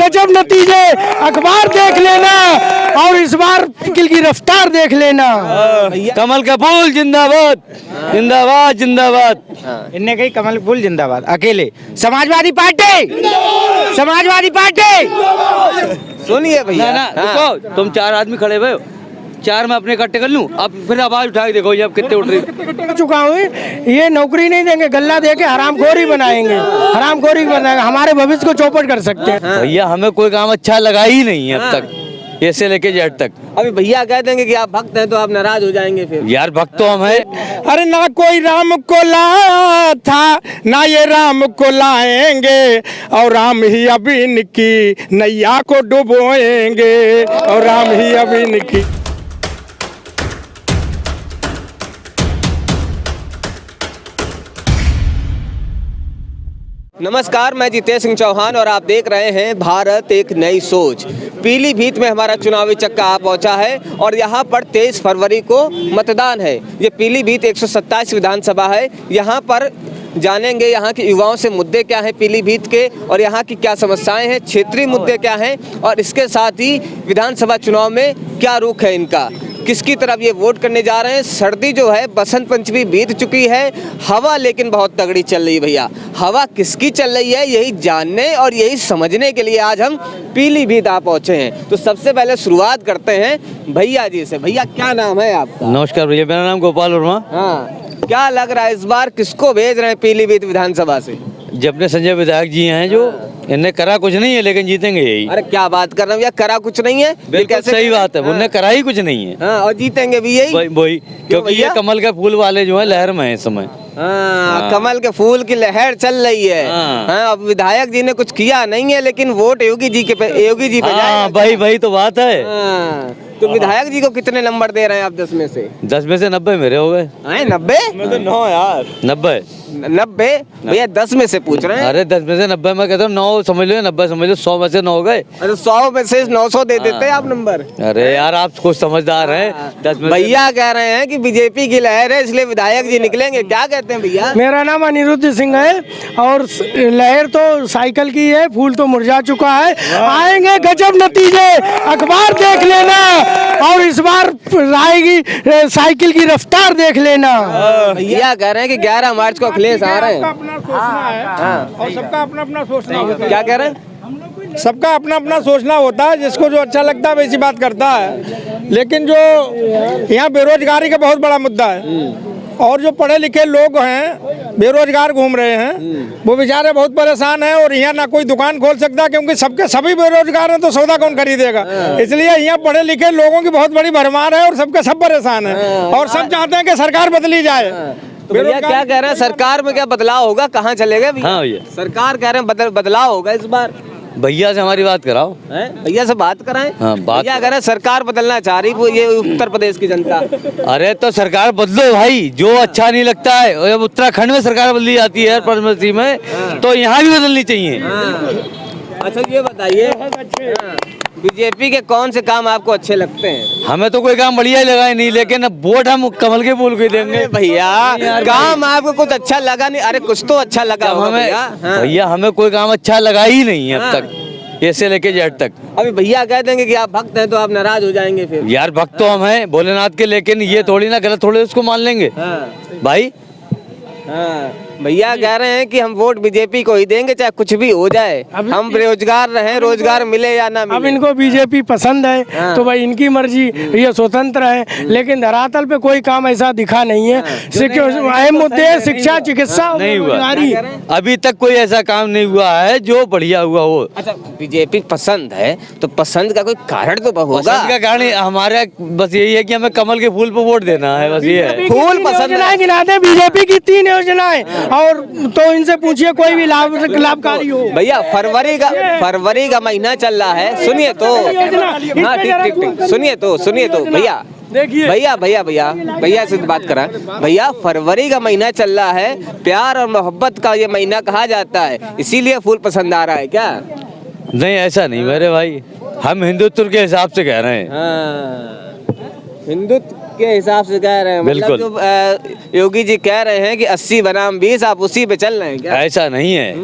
गजब नतीजे, अखबार देख लेना और इस बार साइकिल की रफ्तार देख लेना। कमल का फूल जिंदाबाद, जिंदाबाद जिंदाबाद। इनने कही कमल फूल जिंदाबाद अकेले। Samajwadi party, Samajwadi party. सुनिए भैया ना रुको, तुम 4 आदमी खड़े हुए हो, 4 मैं अपने इकट्ठे कर लूं। अब फिर आवाज उठा के देखो ये अब कितने उठ रही। चुका हूँ, ये नौकरी नहीं देंगे, गल्ला देके हरामखोरी बनाएंगे, हरामखोरी बनाएंगे, हमारे भविष्य को चौपट कर सकते हैं। भैया हमें कोई काम अच्छा लगा ही नहीं है अब तक, ए से लेके जेड तक। अभी भैया कह देंगे कि आप भक्त हैं तो आप नाराज हो जाएंगे फिर। यार भक्त तो हम हैं। अरे ना कोई राम को लाया था, ना ये राम को लाएंगे, और राम ही अब इनकी नैया को डुबोएंगे, और राम ही अब इनकी। नमस्कार, मैं जितेश सिंह चौहान और आप देख रहे हैं भारत एक नई सोच। पीलीभीत में हमारा चुनावी चक्का आ पहुंचा है और यहां पर 23 फरवरी को मतदान है। ये पीलीभीत 127 विधानसभा है। यहां पर जानेंगे यहाँ के युवाओं से मुद्दे क्या हैं पीलीभीत के, और यहाँ की क्या समस्याएं हैं, क्षेत्रीय मुद्दे क्या हैं, और इसके साथ ही विधानसभा चुनाव में क्या रुख है इनका, किसकी तरफ ये वोट करने जा रहे हैं। सर्दी जो है, बसंत पंचमी बीत चुकी है, हवा लेकिन बहुत तगड़ी चल रही है भैया। हवा किसकी चल रही है यही जानने और यही समझने के लिए आज हम पीलीभीत आ पहुंचे हैं। तो सबसे पहले शुरुआत करते हैं भैया जी से। भैया क्या नाम है आपका? नमस्कार भैया, मेरा नाम गोपाल वर्मा। हाँ, क्या लग रहा है इस बार किसको भेज रहे हैं पीलीभीत विधानसभा से? जब अपने संजय विधायक जी हैं, जो इनने करा कुछ नहीं है लेकिन जीतेंगे यही। अरे क्या बात कर रहे हैं भैया, करा कुछ नहीं है? बिल्कुल सही बात है, उन्होंने करा ही कुछ नहीं है। हाँ, और जीतेंगे भी यही वही, क्योंकि ये कमल के फूल वाले जो है लहर में है इस समय। हाँ, कमल के फूल की लहर चल रही है। हाँ, अब विधायक जी ने कुछ किया नहीं है लेकिन वोट योगी जी पे जाएगा। भाई तो बात है। हाँ, तो विधायक जी को कितने नंबर दे रहे हैं आप 10 में से? 10 में से 90 मेरे हो गए। 90? 9 यार, 90 भैया 10 में से पूछ रहे हैं। अरे 10 में से 90 मैं कहता हूँ, 9 समझ लो, 90 समझ लो, 100 में से 9 हो गए। अरे 100 में से 900 दे देते आप नंबर। अरे यार आप कुछ समझदार हैं। 10 में भैया कह रहे हैं कि बीजेपी की लहर है इसलिए विधायक जी निकलेंगे, क्या कहते हैं भैया? मेरा नाम अनिरुद्ध सिंह है और लहर तो साइकिल की है, फूल तो मुरझा चुका है। आएंगे गजब नतीजे, अखबार देख लेना और इस बार आएगी साइकिल की रफ्तार देख लेना। भैया कह रहे हैं कि 11 मार्च को अखिलेश आ रहे हैं। सोचना है और सबका अपना अपना सोचना होता है। क्या कह रहे हैं? सबका अपना अपना सोचना होता है, जिसको जो अच्छा लगता है वैसी बात करता है। लेकिन जो यहाँ बेरोजगारी का बहुत बड़ा मुद्दा है और जो पढ़े लिखे लोग हैं बेरोजगार घूम रहे हैं, वो बेचारे बहुत परेशान हैं और यहाँ ना कोई दुकान खोल सकता क्योंकि सभी बेरोजगार हैं, तो सौदा कौन खरीदेगा। इसलिए यहाँ पढ़े लिखे लोगों की बहुत बड़ी भरमार है और सबके सब परेशान है और सब चाहते हैं कि सरकार बदली जाए। तो भैया क्या कह रहे हैं, सरकार में क्या बदलाव होगा, कहाँ चलेगा भैया? हाँ भैया, सरकार कह रहे हैं बदलाव होगा इस बार। भैया से हमारी बात कराओ। भैया से बात कराएं। हाँ, भैया कह रहे हैं सरकार बदलना चाह रही वो ये उत्तर प्रदेश की जनता। अरे तो सरकार बदलो भाई, जो अच्छा नहीं लगता है। जब उत्तराखंड में सरकार बदली जाती है पद्मश्री में, तो यहाँ भी बदलनी चाहिए। अच्छा ये बताइए, बीजेपी के कौन से काम आपको अच्छे लगते हैं? हमें तो कोई काम बढ़िया ही लगा नहीं, लेकिन वोट हम कमल के फूल को देंगे। भैया काम आपको कुछ अच्छा लगा नहीं? अरे कुछ तो अच्छा लगा होगा हमें। भैया हमें कोई काम अच्छा लगा ही नहीं है अब तक, ए से लेके जेड तक। अभी भैया कह देंगे कि आप भक्त हैं तो आप नाराज हो जाएंगे फिर। यार भक्त तो हम हैं भोलेनाथ के, लेकिन ये थोड़ी ना गलत थोड़े उसको मान लेंगे भाई। भैया कह रहे हैं कि हम वोट बीजेपी को ही देंगे चाहे कुछ भी हो जाए, हम बेरोजगार रहें, रोजगार मिले या ना मिले। अब इनको बीजेपी पसंद है तो भाई इनकी मर्जी, ये स्वतंत्र है। लेकिन धरातल पे कोई काम ऐसा दिखा नहीं है। अहम मुद्दे शिक्षा, चिकित्सा नहीं हुआ अभी तक, कोई ऐसा काम नहीं हुआ है जो बढ़िया हुआ हो। अच्छा बीजेपी पसंद है तो पसंद का कोई कारण तो होगा। पसंद का कारण हमारा बस यही है कि हमें कमल के फूल पे वोट देना है, बस ये है। फूल पसंद गिनाते बीजेपी की 3 योजनाएं, और तो इनसे पूछिए कोई भी लाभकारी हो। भैया फरवरी का महीना चल रहा है, सुनिए तो। हाँ ठीक, सुनिए तो भैया देखिए भैया से बात करा। भैया फरवरी का महीना चल रहा है, प्यार और मोहब्बत का ये महीना कहा जाता है, इसीलिए फूल पसंद आ रहा है क्या? नहीं ऐसा नहीं मेरे भाई, हम हिंदुत्व के हिसाब से कह रहे हैं। हिंदुत्व के हिसाब से कह रहे हैं, मतलब जो योगी जी कह रहे हैं कि 80 बनाम 20 आप उसी पे चल रहे हैं क्या? ऐसा नहीं है,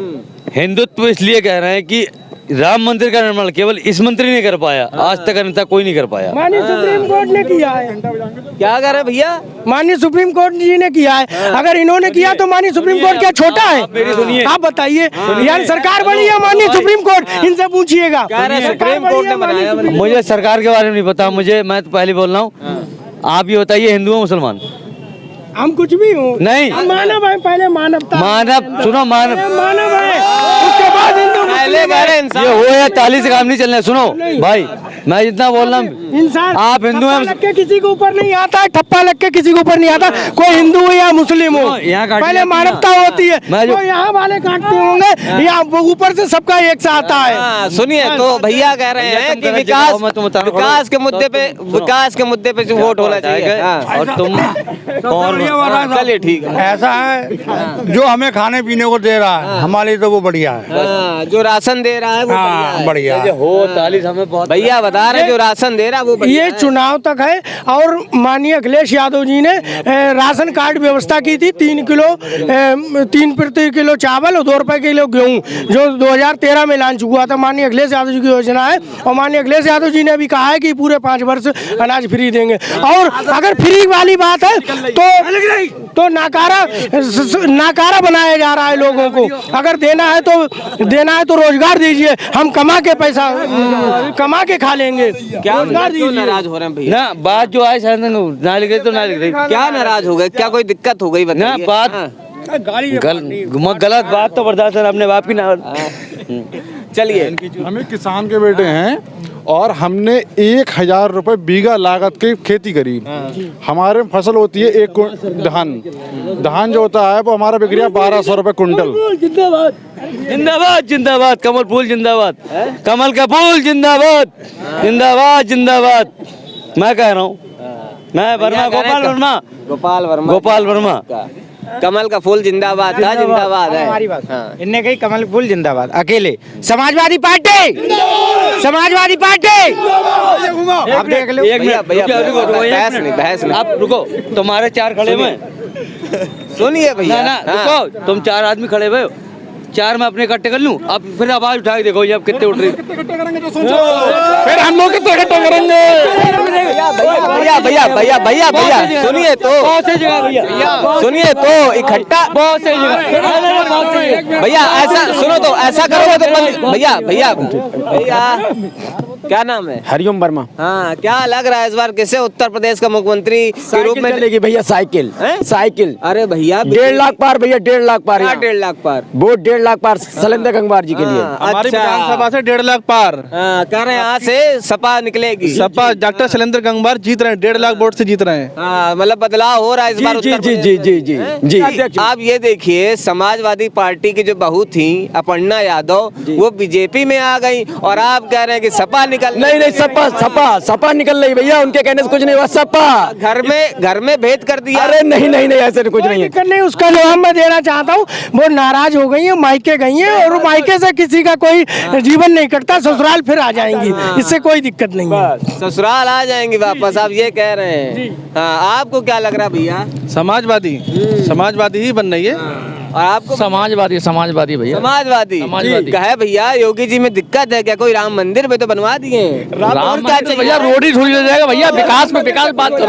हिंदुत्व इसलिए कह रहे हैं कि राम मंदिर का निर्माण केवल इस मंत्री ने कर पाया, आज तक अन्यथा कोई नहीं कर पाया। माननीय सुप्रीम कोर्ट ने किया है, क्या कर रहे भैया? माननीय सुप्रीम कोर्ट जी ने किया है। अगर इन्होंने किया तो माननीय सुप्रीम कोर्ट क्या छोटा है? मेरी सुनिए। आप बताइए, यार सरकार बड़ी है माननीय सुप्रीम कोर्ट, इनसे पूछिएगा। कह रहे सुप्रीम कोर्ट ने बनाया। मुझे सरकार के बारे में नहीं पता, मैं तो पहले बोल रहा हूँ। आप ये बताइए, हिंदू हो मुसलमान? हम कुछ भी हो नहीं। हम मानव है, पहले मानवता, मानव सुनो, मानव मानव है, उसके बाद हिंदू पहले कह रहे इंसान। ये हो या 40 से काम नहीं चलने। सुनो भाई, मैं जितना बोल रहा हूँ, इंसान आप हिंदू हैं। ठप्पा लग के किसी के ऊपर नहीं आता है, ठप्पा लग के किसी के ऊपर नहीं आता, कोई हिंदू हो या मुस्लिम हो, यहाँ काटी पहले जाती मानवता है। होती है। मैं जो- तो यहाँ वाले काटते होंगे या ऊपर से सबका एक सा आता है। हाँ, सुनिए तो भैया कह रहे हैं कि विकास के मुद्दे पे जो वोट होना चाहिए। हाँ। और तुम चलिए ठीक है। ऐसा है जो हमें खाने पीने को दे रहा है, हमारे लिए तो वो बढ़िया है। हाँ, जो राशन दे रहा है वो हाँ, बढ़िया है। हो 40 हमें बहुत भैया बता रहे हैं जो राशन दे रहा है वो बढ़िया ये है। चुनाव तक है। और माननीय अखिलेश यादव जी ने राशन कार्ड व्यवस्था की थी, 3 प्रति किलो चावल और 2 रुपए किलो गेहूं, जो 2013 में लॉन्च हुआ था। माननीय अखिलेश यादव जी की योजना है और माननीय अखिलेश यादव जी ने भी कहा है कि पूरे 5 वर्ष अनाज फ्री देंगे। और अगर फ्री वाली बात है तो नाकारा बनाया जा रहा है लोगों को। अगर देना है तो रोजगार दीजिए, हम कमा के पैसा कमा के खा लेंगे। क्या क्यों नाराज हो रहे हैं भैया? ना बात जो है शायद ना लिख रही तो ना लिख रही। क्या नाराज हो गए? क्या कोई दिक्कत हो गई ना बताइए? बात हाँ। गलत बात तो बर्दाश्त है अपने बाप की ना। चलिए, हमें किसान के बेटे हैं और हमने 1000 रुपए बीघा लागत की खेती करी। हमारे फसल होती है एक धान जो होता है वो हमारा बिक रहा है 1200 रुपए कुंटल। जिंदाबाद जिंदाबाद, कमल फूल जिंदाबाद, कमल का फूल जिंदाबाद, जिंदाबाद जिंदाबाद। मैं कह रहा हूँ, मैं वर्मा, गोपाल वर्मा कमल का फूल जिंदाबाद था, जिंदाबाद है। हमारी बात हाँ। इनने कही कमल फूल जिंदाबाद अकेले। समाजवादी पार्टी आप देख लो। एक भैया मिनट, भैया रुको, बहस नहीं। आप रुको, तुम्हारे 4 खड़े हुए। सुनिए भैया, ना हाँ। रुको, तुम 4 आदमी खड़े हुए हो, 4 मैं अपने इकट्ठे कर लूं। अब फिर आवाज उठा के देखो ये अब कितने उठ रही। फिर हम लोग कितने इकट्ठे करेंगे? भैया सुनिए तो, बहुत सही जगह भैया, सुनिए तो इकट्ठा बहुत सही जगह, बहुत सही जगह। भैया ऐसा सुनो तो, ऐसा करोगे तो भैया क्या नाम है? हरिओम वर्मा। हाँ, क्या लग रहा है इस बार किसे उत्तर प्रदेश का मुख्यमंत्री के रूप में? चलेगी भैया साइकिल। हैं? साइकिल अरे भैया 1.5 लाख पार भैया, 1.5 लाख पार। क्या 1.5 लाख पार? वोट 1.5 लाख पार शैलेंद्र गंगवार जी के लिए। हमारी विधानसभा से 1.5 लाख पार। कह रहे हैं यहाँ से सपा निकलेगी। सपा डॉक्टर शैलेंद्र गंगवार जीत रहे हैं, 1.5 लाख वोट से जीत रहे हैं। हाँ, मतलब बदलाव हो रहा है इस बार जी उत्तर जी प्रदेश जी में। जी हैं? जी आप ये देखिए, समाजवादी पार्टी की जो बहू थी अपर्णा यादव, वो बीजेपी में आ गई और आप कह रहे हैं कि सपा निकल। नहीं सपा निकल रही भैया, उनके कहने से कुछ नहीं हुआ। सपा घर में भेद कर दिया। अरे नहीं ऐसे कुछ नहीं है। दिक्कत नहीं, उसका जवाब मैं देना चाहता हूँ। वो नाराज हो गई है, मायके गई है और मायके से किसी का कोई जीवन नहीं कटता, ससुराल फिर आ जाएंगी, इससे कोई दिक्कत नहीं है। ससुराल आ जाएंगी वापस, आप ये कह रहे हैं। हाँ, आपको क्या लग रहा है भैया? समाजवादी ही बन रही है। और आपको? समाजवादी भैया। समाजवादी कहे भैया, योगी जी में दिक्कत है क्या? कोई राम मंदिर में तो बनवा दिए। राम मंदिर भैया रोड ही थोड़ी हो जाएगा भैया। विकास बात करो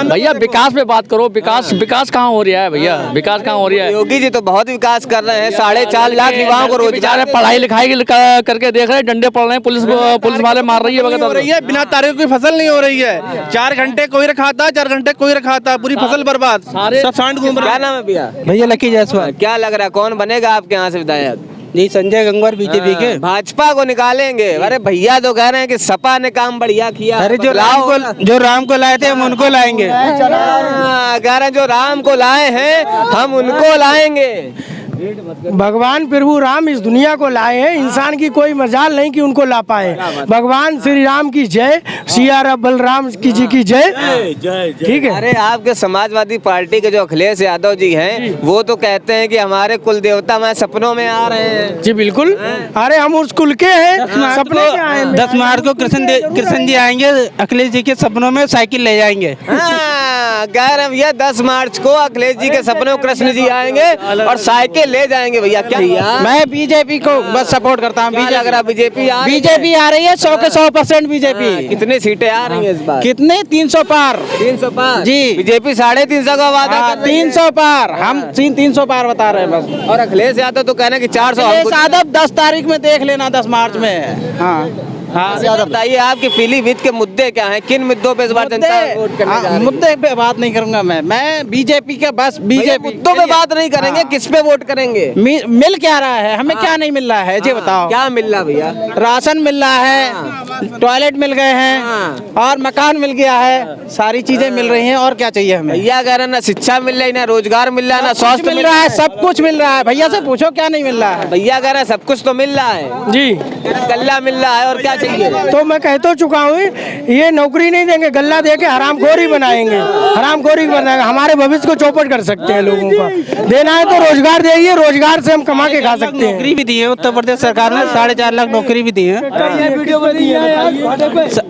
भैया, विकास पे बात करो। विकास कहाँ हो रहा है भैया? विकास कहाँ हो रहा है? योगी जी तो बहुत विकास कर रहे हैं, 4.5 लाख युवाओं को रोजगार। पढ़ाई लिखाई करके देख रहे हैं, डंडे पड़ रहे हैं, पुलिस वाले मार रही हो रही है, बिना तारे की कोई फसल नहीं हो रही है। 4 घंटे कोई रखाता, 4 घंटे कोई रखाता, पूरी फसल बर्बाद, सब सांड घूम रहा क्या है। नाम है भैया? भैया लकी जायसवाल। क्या लग रहा है कौन बनेगा आपके यहाँ से विधायक? जी संजय गंगवार बीजेपी के। भाजपा को निकालेंगे। अरे भैया तो कह रहे हैं कि सपा ने काम बढ़िया किया। अरे जो राम को लाए थे हम उनको लाएंगे। कह रहे हैं जो राम को लाए हैं हम उनको लाएंगे। भगवान प्रभु राम इस दुनिया को लाए हैं, इंसान की कोई मजाल नहीं कि उनको ला पाए। भगवान श्री राम की जय, सिया बलराम की जी की जय। ठीक है। अरे आपके समाजवादी पार्टी के जो अखिलेश यादव जी हैं, वो तो कहते हैं कि हमारे कुल देवता हमारे सपनों में आ रहे हैं। जी बिल्कुल। अरे हम उस कुल के हैं, सपने में आए हैं। 10 मार्च को कृष्ण जी आएंगे, अखिलेश जी के सपनों में साइकिल ले जाएंगे। हाँ, कह रहे हैं भैया 10 मार्च को अखिलेश जी के सपनों कृष्ण जी आएंगे और साइकिल ले जाएंगे भैया। क्या भैया? मैं बीजेपी को बस सपोर्ट करता हूँ। क्या लग रहा बीजेपी बीजेपी आ रही है 100 के 100% बीजेपी। कितनी सीटें आ रही हैं इस बार? कितने 300 पार 300 पार जी। बीजेपी 350 का वादा कर रही है। 300 पार हम 300 पार बता रहे हैं बस। और अखिलेश यादव तो कहना कि 400 यादव 10 तारीख में देख लेना 10 मार्च में। हाँ बताइए आपके पीलीभीत के मुद्दे क्या हैं? किन मुद्दों पे इस बार जनता वोट करने जा रही है? मुद्दे पे बात नहीं करूंगा मैं बीजेपी के बस बीजेपी मुद्दों पे बात नहीं करेंगे। किस पे वोट करेंगे? मिल क्या रहा है हमें? क्या नहीं मिल रहा है जी बताओ? क्या मिल रहा भैया? राशन मिल रहा है, टॉयलेट मिल गए हैं और मकान मिल गया है, सारी चीजें मिल रही हैं। और क्या चाहिए हमें? भैया कह रहे ना शिक्षा मिल रही, ना रोजगार मिल रहा है, ना स्वास्थ्य मिल रहा है, सब कुछ मिल रहा है। भैया से पूछो क्या नहीं मिल रहा है? भैया कह रहे हैं सब कुछ तो मिल रहा है जी। गल्ला मिल रहा है और क्या चाहिए? तो मैं कह तो चुका हूँ ये नौकरी नहीं देंगे, गल्ला दे के हरामखोरी बनाएंगे, हरामखोरी बनाएंगे। हमारे भविष्य को चौपट कर सकते हैं लोगों का। देना है तो रोजगार देइए, रोजगार से हम कमा के खा सकते हैं। नौकरी भी दी है उत्तर प्रदेश सरकार ने, 4.5 लाख नौकरी भी दी है।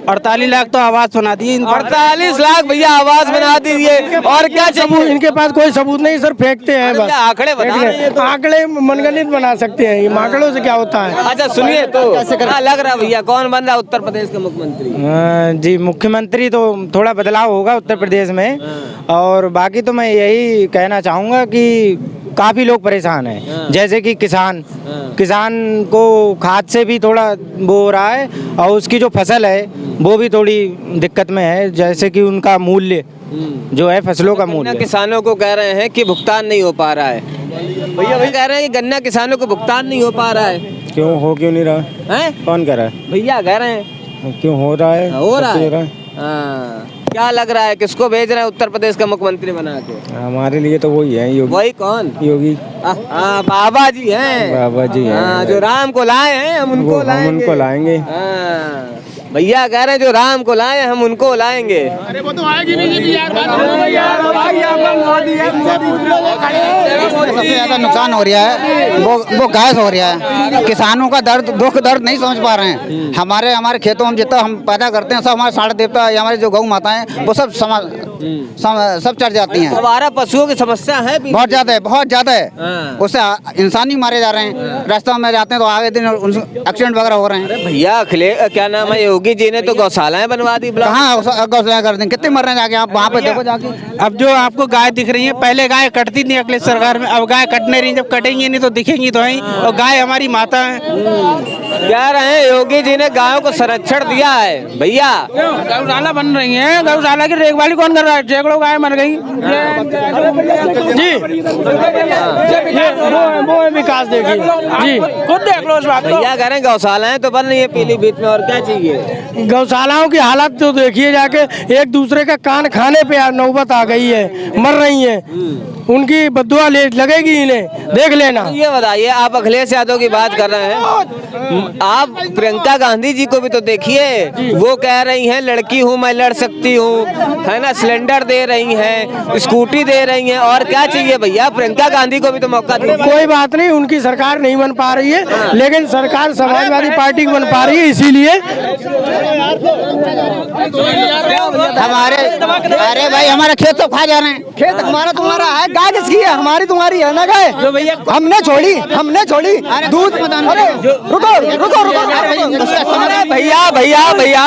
48 लाख तो आवास बना दिए। 48 लाख भैया आवास बना दीजिए। और क्या चाहिए? इनके पास कोई सबूत नहीं सर, फेंकते हैं बस। आंकड़े बता रहे हैं तो। आंकड़े मनगणित बना सकते हैं, ये आंकड़ों से क्या होता है? अच्छा सुनिए तो क्या लग रहा भैया कौन बन रहा उत्तर प्रदेश का मुख्यमंत्री? जी मुख्यमंत्री तो थोड़ा बदलाव होगा उत्तर प्रदेश में। और बाकी तो मैं यही कहना चाहूँगा कि काफ़ी लोग परेशान हैं, जैसे कि किसान को खाद से भी थोड़ा वो हो रहा है और उसकी जो फसल है वो भी थोड़ी दिक्कत में है, जैसे कि उनका मूल्य जो है फसलों का मूल्य। किसानों को कह रहे हैं कि भुगतान नहीं हो पा रहा है। भैया भाई कह रहे हैं कि गन्ना किसानों को भुगतान नहीं हो पा रहा है। क्यों नहीं रहा है? कौन कह रहा है? भैया कह रहे हैं क्यों हो रहा है? हो रहा है। हाँ। क्या लग रहा है किसको भेज रहे हैं उत्तर प्रदेश का मुख्यमंत्री बना के? हमारे लिए तो वही है, योगी। वही कौन? योगी। बाबा जी हैं। बाबा जी हैं जो राम को लाए हैं हम उनको लाएंगे। भैया कह रहे हैं जो राम को लाए हम उनको लाएंगे। अरे वो तो आएगी नहीं यार। सबसे ज्यादा नुकसान हो रहा है वो गैस हो रहा है। किसानों का दर्द दुख दर्द नहीं समझ पा रहे हैं। हमारे खेतों में जितना हम पैदा करते हैं सब हमारे साढ़े देवता या हमारे जो गौ माता है वो सब चढ़ जाती हैं। हमारा पशुओं की समस्या है बहुत ज्यादा है। उससे इंसान ही मारे जा रहे हैं। रास्ता में जाते हैं तो आगे दिन एक्सीडेंट वगैरह हो रहे हैं। भैया क्या नाम है योगी जी ने तो गौशालाएं बनवा दी। कहाँ गौशाला कर देंगे? कितने मर रहे हैं जाके आप वहाँ पे देखो जाके। अब जो आपको गाय दिख रही है, पहले गाय कटती थी अखिलेश सरकार में, अब गाय कटने रही। जब कटेंगी नहीं तो दिखेंगी तो ही। और गाय हमारी माता है। कह रहे हैं योगी जी ने गायों को संरक्षण दिया है। भैया गौशाला बन रही है, गौशाला की देखभाल कौन कर रहा है? सैकड़ों गाय मर गई जी। वो है विकास देखिए जी, खुद देख लो उस बात को। भैया कह रहे हैं गौशालाएं तो बन रही है पीलीभीत में और क्या चाहिए? गौशालाओं की हालत तो देखिए जाके, एक दूसरे का कान खाने पे नौबत आ गई है, मर रही है। उनकी बद्दुआ लगेगी इन्हें, देख लेना। ये बताइए आप अखिलेश यादव की बात कर रहे हैं, आप प्रियंका गांधी जी को भी तो देखिए, वो कह रही हैं लड़की हूँ मैं लड़ सकती हूँ, है ना, सिलेंडर दे रही हैं, स्कूटी दे रही हैं। और क्या चाहिए भैया? प्रियंका गांधी को भी तो मौका दीजिए। कोई बात नहीं, उनकी सरकार नहीं बन पा रही है, लेकिन सरकार समाजवादी पार्टी की बन पा रही है, इसीलिए हमारे अरे भाई हमारे खेत तो खा जा रहे हैं। खेत हमारा तुम्हारा है, गाय किसकी है? हमारी तुम्हारी है ना गाय। हमने छोड़ी दूध। अरे रुको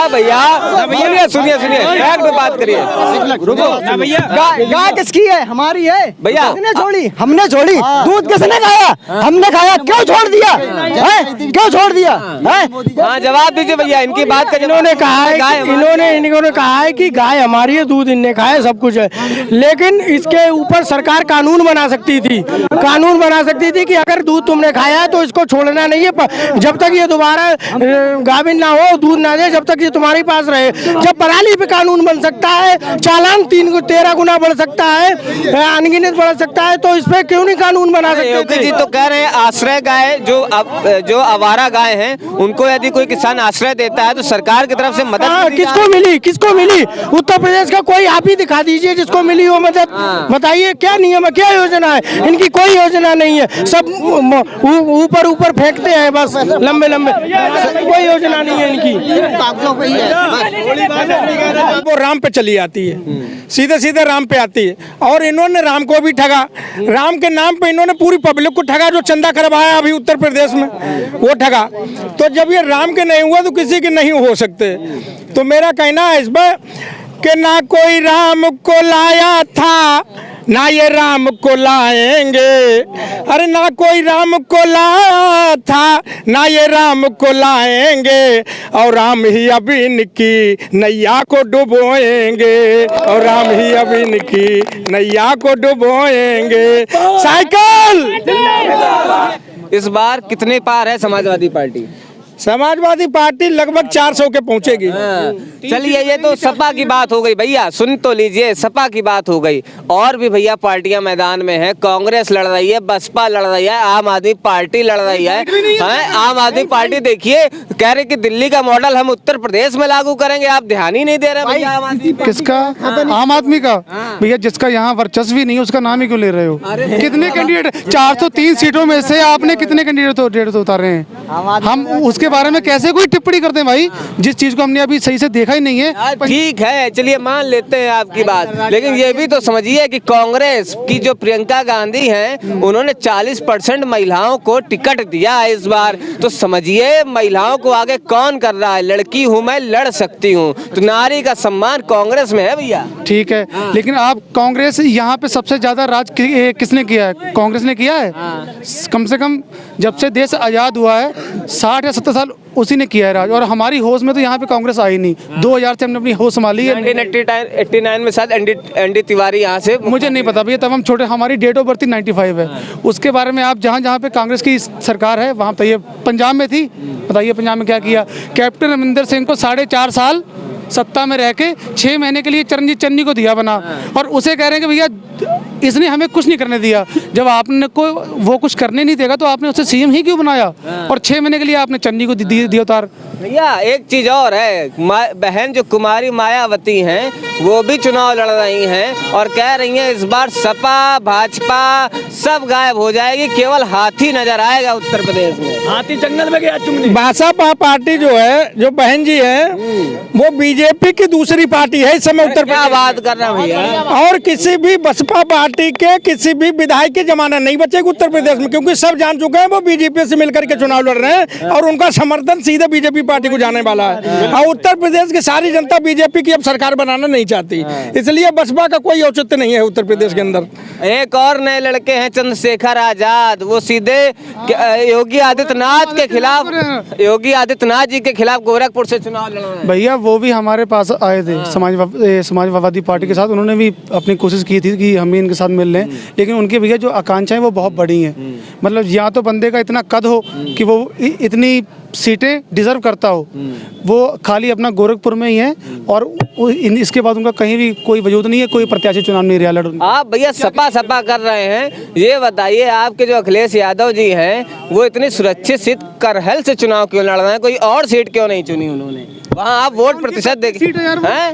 भैया सुनिए बैठ में बात करिए। रुको गाय किसकी है? हमारी है भैया। हमने छोड़ी दूध किसने खाया? हमने खाया। क्यों छोड़ दिया? क्यों छोड़ दिया? हाँ जवाब दीजिए भैया इनकी बात का। इन्होंने कहा है कि गाय हमारी है, दूध इनने खाया, सब कुछ है। लेकिन इसके ऊपर सरकार कानून बना सकती थी कि अगर दूध तुमने खाया है तो इसको छोड़ना नहीं है, जब तक ये दोबारा गाभिन ना हो, दूध ना दे, जब तक ये तुम्हारे पास रहे। जब पराली पे कानून बन सकता है, चालान 13 गुना बढ़ सकता है, अनगिनत बढ़ सकता है, तो इस पे क्यों नहीं कानून बना सकते? योगी जी तो कह रहे हैं आश्रय गाय जो आवारा गाय हैं उनको यदि कोई किसान आश्रय देता है तो सरकार की तरफ से मदद किसको मिली? उत्तर प्रदेश का कोई आप ही दिखा दीजिए जिसको मिली वो मदद। बताइए क्या नियम है, क्या योजना है? इनकी कोई योजना नहीं है, सब ऊपर फेंकते हैं बस, लंबे कोई योजना नहीं है इनकी। वो राम पे चली आती है, सीधे सीधे राम पे आती है। और इन्होंने राम को भी ठगा, राम के नाम पे इन्होंने पूरी पब्लिक को ठगा। जो चंदा करवाया अभी उत्तर प्रदेश में वो ठगा। तो जब ये राम के नहीं हुआ तो किसी के नहीं हो सकते। तो मेरा कहना है इस पर कि ना कोई राम को लाया था, ना ये राम को लाएंगे। अरे ना कोई राम को लाया था, ना ये राम को लाएंगे। और राम ही अब इनकी नैया को डुबोएंगे, और राम ही अब इनकी नैया को डुबोएंगे। साइकिल इस बार कितने पार है समाजवादी पार्टी? समाजवादी पार्टी लगभग 400 के पहुंचेगी। चलिए, ये तो सपा की बात हो गई भैया, सुन तो लीजिए, सपा की बात हो गई। और भी भैया पार्टियां मैदान में हैं। कांग्रेस लड़ रही है, बसपा लड़ रही है, आम आदमी पार्टी लड़ रही है। आम आदमी पार्टी देखिए कह रहे कि दिल्ली का मॉडल हम उत्तर प्रदेश में लागू करेंगे। आप ध्यान ही नहीं दे रहे भैया आम आदमी पर। किसका? आम आदमी का। भैया जिसका यहाँ वर्चस्व ही नहीं है उसका नाम ही क्यों ले रहे हो? कितने कैंडिडेट? 403 सीटों में से आपने कितने कैंडिडेट उतारे हैं? हम उसके बारे में कैसे कोई टिप्पणी करते हैं भाई, जिस चीज को हमने अभी सही से देखा ही नहीं है। ठीक है, चलिए मान लेते हैं आपकी बात, लेकिन ये भी तो समझिए कि कांग्रेस की जो प्रियंका गांधी हैं, उन्होंने 40% महिलाओं को टिकट दिया है इस बार। तो समझिए महिलाओं को आगे कौन कर रहा है। लड़की हूँ मैं, लड़ सकती हूँ। तो नारी का सम्मान कांग्रेस में है भैया। ठीक है, लेकिन आप कांग्रेस यहाँ पे सबसे ज्यादा राज किसने किया है? कांग्रेस ने किया है। कम से कम जब से देश आजाद हुआ है 60 या 70 साल उसी ने किया है राज। और हमारी होश में तो यहाँ पे कांग्रेस आई नहीं। 2000 से हमने अपनी होश संभाली है। 1989 में शायद एनडी तिवारी यहाँ से, मुझे नहीं पता भैया, तब हम छोटे, हमारी डेट ऑफ बर्थ 95 है। उसके बारे में आप जहाँ पे कांग्रेस की सरकार है वहाँ बताइए। पंजाब में थी, बताइए पंजाब में क्या किया? कैप्टन अमरिंदर सिंह को 4.5 साल सत्ता में रह के 6 महीने के लिए चरणजीत चन्नी को दिया बना, और उसे कह रहे हैं कि भैया इसने हमें कुछ नहीं करने दिया। जब आपने को वो कुछ करने नहीं देगा तो आपने उसे सीएम ही क्यों बनाया? और 6 महीने के लिए आपने चन्नी को दिया उतार। भैया एक चीज और है, बहन जो कुमारी मायावती हैं वो भी चुनाव लड़ रही हैं और कह रही हैं इस बार सपा भाजपा सब गायब हो जाएगी, केवल हाथी नजर आएगा उत्तर प्रदेश में। हाथी जंगल में गया चुंगनी। भाजपा पार्टी जो है, जो बहन जी है, वो बीजेपी की दूसरी पार्टी है इस समय उत्तर प्रदेश। क्या बात कर रहे हैं भैया? और किसी भी बसपा पार्टी के किसी भी विधायक की जमानत नहीं बचेगी उत्तर प्रदेश में, क्योंकि सब जान चुके हैं वो बीजेपी से मिलकर के चुनाव लड़ रहे हैं और उनका समर्थन सीधे बीजेपी पार्टी को जाने वाला है। और उत्तर प्रदेश की सारी जनता बीजेपी की अब सरकार बनाना नहीं चाहती, इसलिए बसपा का कोई औचित्य नहीं है उत्तर प्रदेश के अंदर। एक और नए लड़के हैं चंद्रशेखर आजाद, वो सीधे योगी आदित्यनाथ के खिलाफ, योगी आदित्यनाथ जी के खिलाफ गोरखपुर से चुनाव लड़ रहे हैं। भैया वो भी हमारे पास आए थे समाजवादी पार्टी के साथ, उन्होंने भी अपनी कोशिश की थी कि हम भी इनके साथ मिल लें, लेकिन उनके भैया जो आकांक्षाएं वो बहुत बड़ी हैं। मतलब या तो बंदे का इतना कद हो कि वो इतनी सीटें डिजर्व करता हो, वो खाली अपना गोरखपुर में ही है और इसके बाद उनका कहीं भी कोई वजूद नहीं है, कोई प्रत्याशी चुनाव नहीं रहा लड़। आप भैया सपा कर रहे हैं, ये बताइए आपके जो अखिलेश यादव जी हैं वो इतनी सुरक्षित सीट करहल से चुनाव क्यों लड़ रहे हैं? कोई और सीट क्यों नहीं चुनी उन्होंने? वहाँ आप वोट प्रतिशत देखिए,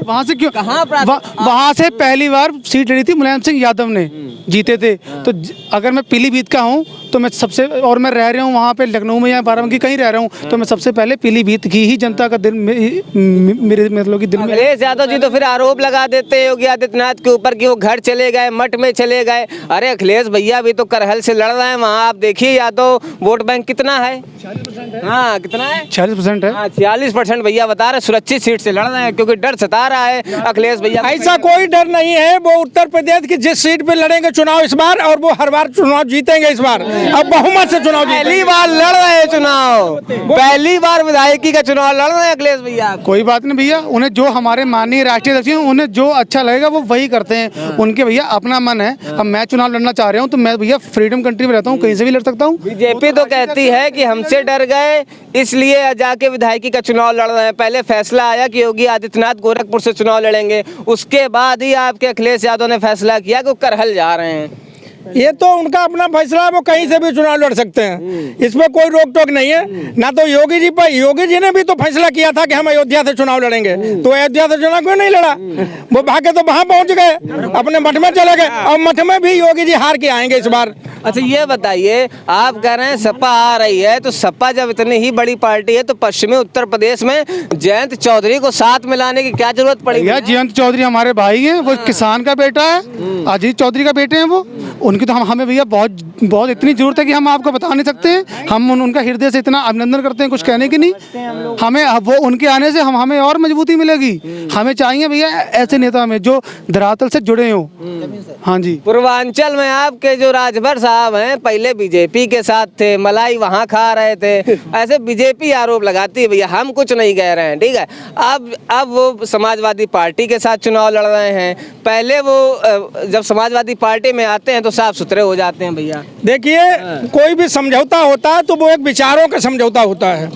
वहाँ से क्यों, वहाँ से पहली बार सीट लड़ी थी मुलायम सिंह यादव ने, जीते थे। तो अगर मैं पीलीभीत का हूँ तो मैं सबसे, और मैं रह रहा हूँ वहाँ पे लखनऊ में या बाराबंकी कहीं रह रहा हूँ, तो मैं सबसे पहले पीलीभीत की ही जनता का दिल मेरे मतलब कि दिल में। अखिलेश यादव जी तो फिर आरोप लगा देते हैं योगी आदित्यनाथ के ऊपर कि वो घर चले गए, मठ में चले गए। अरे अखिलेश भैया भी तो करहल से लड़ रहे हैं, वहाँ आप देखिए यादव वोट बैंक कितना है? हाँ कितना है? 40% है। 46% भैया बता रहे सुरक्षित सीट से लड़ रहे हैं क्योंकि डर सता रहा है अखिलेश भैया। ऐसा कोई डर नहीं है, वो उत्तर प्रदेश की जिस सीट पे लड़ेंगे चुनाव इस बार, और वो हर बार चुनाव जीतेंगे इस बार, अब बहुमत से चुनाव पहली बार लड़ रहे हैं चुनाव, पहली बार विधायकी का चुनाव लड़ रहे हैं अखिलेश भैया। कोई बात नहीं भैया, उन्हें जो हमारे माननीय राष्ट्रीय अध्यक्ष हैं उन्हें जो अच्छा लगेगा वो वही करते हैं, उनके भैया अपना मन है। अब मैं चुनाव लड़ना चाह रहा हूँ तो मैं भैया फ्रीडम कंट्री में रहता हूँ, कहीं से भी लड़ सकता हूँ। बीजेपी तो कहती है कि हमसे डर गए इसलिए जाके विधायकी का चुनाव लड़ रहे हैं। पहले फैसला आया कि योगी आदित्यनाथ गोरखपुर से चुनाव लड़ेंगे, उसके बाद ही आपके अखिलेश यादव ने फैसला किया कि वो करहल जा रहे हैं। ये तो उनका अपना फैसला है, वो कहीं से भी चुनाव लड़ सकते हैं, इसमें कोई रोक टोक नहीं है। ना तो योगी जी ने भी तो फैसला किया था कि हम अयोध्या से चुनाव लड़ेंगे, तो अयोध्या से चुनाव क्यों नहीं लड़ा? वो भागे तो वहां पहुंच गए, अपने मठ में चले गए, और मठ में भी योगी जी हार के आएंगे इस बार। अच्छा ये बताइए, आप कह रहे हैं सपा आ रही है, तो सपा जब इतनी ही बड़ी पार्टी है तो पश्चिमी उत्तर प्रदेश में जयंत चौधरी को साथ मिलाने की क्या जरूरत पड़ी? जयंत चौधरी हमारे भाई हैं, वो किसान का बेटा है, अजीत चौधरी का बेटे हैं वो। उनकी तो हमें भैया बहुत बहुत इतनी जरूरत है कि हम आपको बता नहीं सकते हैं। हम उनका हृदय से इतना अभिनंदन करते हैं, कुछ कहने की नहीं। हमें वो उनके आने से हमें और मजबूती मिलेगी। हमें चाहिए भैया ऐसे नेता हमें जो धरातल से जुड़े हो। हाँ जी, पूर्वांचल में आपके जो राजभर साहब हैं पहले बीजेपी के साथ थे, मलाई वहाँ खा रहे थे, ऐसे बीजेपी आरोप लगाती है भैया, हम कुछ नहीं कह रहे हैं, ठीक है। अब वो समाजवादी पार्टी के साथ चुनाव लड़ रहे हैं, पहले वो जब समाजवादी पार्टी में आते हैं तो साफ सुथरे हो जाते हैं भैया। देखिए, कोई भी समझौता होता है तो वो एक विचारों का समझौता होता है।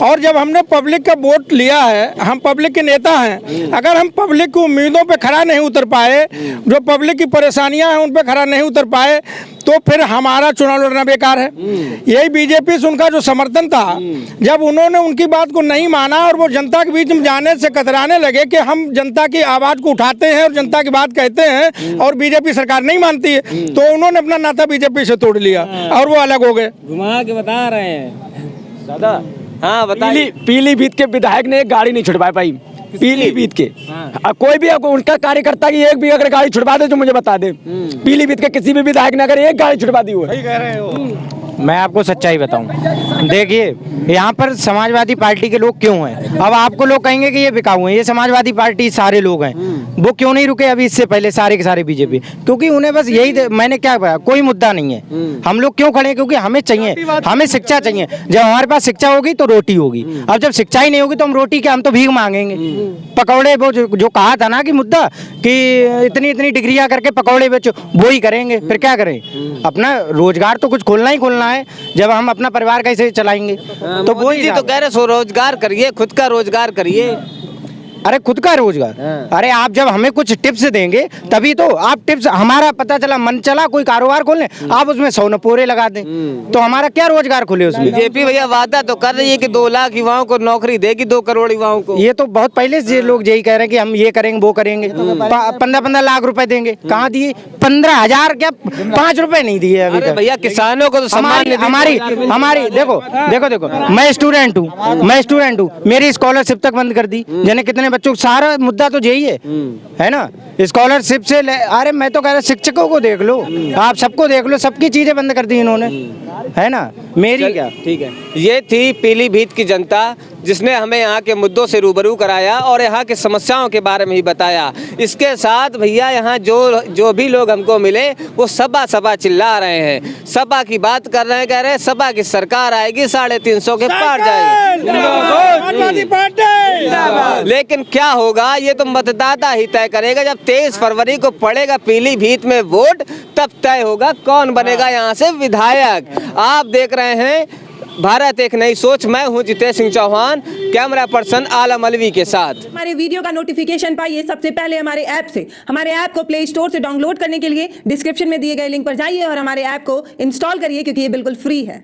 और जब हमने पब्लिक का वोट लिया है, हम पब्लिक के नेता हैं, अगर हम पब्लिक की उम्मीदों पे खरा नहीं उतर पाए, जो पब्लिक की परेशानियां हैं उन पे खरा नहीं उतर पाए, तो फिर हमारा चुनाव लड़ना बेकार है। यही बीजेपी से उनका जो समर्थन था, जब उन्होंने उनकी बात को नहीं माना और वो जनता के बीच में जाने से कतराने लगे कि हम जनता की आवाज़ को उठाते हैं और जनता की बात कहते हैं और बीजेपी सरकार नहीं मानती है, तो उन्होंने अपना नाता बीजेपी से तोड़ लिया और वो अलग हो गए। घुमा के बता रहे हैं दादा। हाँ बताइए। पीलीभीत के विधायक ने एक गाड़ी नहीं छुड़वा पाई, पीलीभीत के। कोई भी उनका कार्यकर्ता की एक भी अगर गाड़ी छुड़वा दे तो मुझे बता दे। पीलीभीत के किसी भी विधायक ने अगर एक गाड़ी छुड़वा दी हो। मैं आपको सच्चाई बताऊं, देखिए यहाँ पर समाजवादी पार्टी के लोग क्यों हैं। अब आपको लोग कहेंगे कि ये बिकाऊ हैं, ये समाजवादी पार्टी सारे लोग हैं, वो क्यों नहीं रुके अभी इससे पहले सारे के सारे बीजेपी? क्योंकि उन्हें बस यही, मैंने क्या कहा, कोई मुद्दा नहीं है। हम लोग क्यों खड़े हैं? क्योंकि हमें चाहिए, हमें शिक्षा चाहिए। जब हमारे पास शिक्षा होगी तो रोटी होगी। अब जब शिक्षा ही नहीं होगी तो हम रोटी क्या, हम तो भीख मांगेंगे। पकौड़े वो जो कहा था ना कि मुद्दा कि इतनी इतनी डिग्रियां करके पकौड़े बेचो, वो ही करेंगे। फिर क्या करें? अपना रोजगार तो कुछ खोलना ही खोलना है, जब हम अपना परिवार कैसे चलाएंगे? तो वो ही तो कह रहे सो रोजगार करिए, खुद का रोजगार करिए। अरे खुद का रोजगार, अरे आप जब हमें कुछ टिप्स देंगे तभी तो। आप टिप्स, हमारा पता चला मन चला कोई कारोबार खोलने, आप उसमें 100 नपोरे लगा दें तो हमारा क्या रोजगार खुले उसमें? बीजेपी भैया वादा तो कर रही है कि 2 लाख युवाओं को नौकरी देगी, 2 करोड़ युवाओं को। ये तो बहुत पहले से लोग यही कह रहे हैं कि हम ये करेंगे वो करेंगे। 15-15 लाख रुपए देंगे, कहाँ दिए? 15,000 क्या 5 रुपए नहीं दिए अभी तक। भैया किसानों को तो हमारी देखो मैं स्टूडेंट हूँ, मेरी स्कॉलरशिप तक बंद कर दी। यानी कितने बच्चों, सारा मुद्दा तो यही है ना, स्कॉलरशिप से। अरे मैं तो कह रहा, शिक्षकों को देख लो, आप सबको देख लो, सबकी चीजें बंद कर दी इन्होंने, है ना। मेरी क्या, ठीक है। ये थी पीलीभीत की जनता जिसने हमें यहाँ के मुद्दों से रूबरू कराया और यहाँ की समस्याओं के बारे में ही बताया। इसके साथ भैया यहाँ जो भी लोग हमको मिले वो सपा चिल्ला रहे हैं, सपा की बात कर रहे हैं, कह रहे हैं सपा की सरकार आएगी 350 के पार जाएगी। लेकिन क्या होगा ये तो मतदाता ही तय करेगा। जब 23 फरवरी को पड़ेगा पीलीभीत में वोट, तब तय होगा कौन बनेगा यहाँ से विधायक। आप देख रहे हैं भारत एक नई सोच। मैं हूं जितेश सिंह चौहान, कैमरा पर्सन आलम अलवी के साथ। हमारे वीडियो का नोटिफिकेशन पाइए सबसे पहले हमारे ऐप से। हमारे ऐप को प्ले स्टोर से डाउनलोड करने के लिए डिस्क्रिप्शन में दिए गए लिंक पर जाइए और हमारे ऐप को इंस्टॉल करिए, क्योंकि ये बिल्कुल फ्री है।